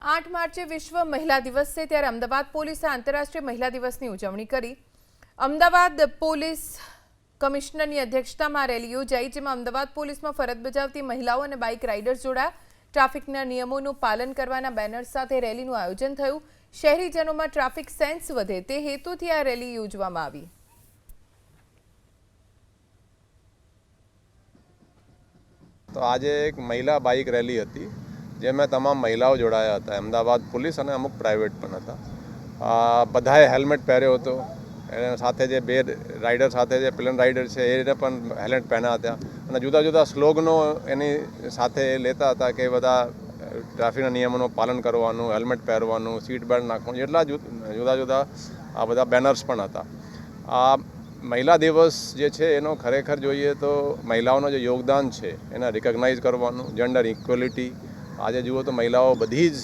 8 માર્ચે વિશ્વ મહિલા દિવસ છે ત્યારે અમદાવાદ પોલીસે આંતરરાષ્ટ્રીય મહિલા દિવસની ઉજવણી કરી। અમદાવાદ પોલીસ કમિશનરની અધ્યક્ષતામાં રેલી યોજાઈ, જેમાં અમદાવાદ પોલીસમાં ફરજ બજાવતી મહિલાઓ અને બાઇક રાઇડર્સ જોડાયા। ટ્રાફિકના નિયમોનું પાલન કરવાના બેનર સાથે રેલીનું આયોજન થયું। શહેરીજનોમાં ટ્રાફિક સેન્સ વધે તે હેતુથી આ રેલી યોજવામાં આવી। तो आज एक महिला बाइक रैली थी જેમાં તમામ મહિલાઓ જોડાયા હતા। અમદાવાદ પોલીસ અને અમુક પ્રાઇવેટ પણ હતા। બધાએ હેલ્મેટ પહેર્યો હતો। એના સાથે જે બે રાઇડર સાથે જે પ્લેન રાઇડર છે એને પણ હેલ્મેટ પહેર્યા હતા અને જુદા જુદા સ્લોગનો એની સાથે લેતા હતા કે બધા ટ્રાફિકના નિયમોનું પાલન કરવાનું, હેલ્મેટ પહેરવાનું, સીટ બેલ્ટ નાખવાનું, એટલા જુદા જુદા આ બધા બેનર્સ પણ હતા। આ મહિલા દિવસ જે છે એનો ખરેખર જોઈએ તો મહિલાઓનું જે યોગદાન છે એને રિકગ્નાઇઝ કરવાનું, જેન્ડર ઇક્વલિટી। આજે જુઓ તો મહિલાઓ બધી જ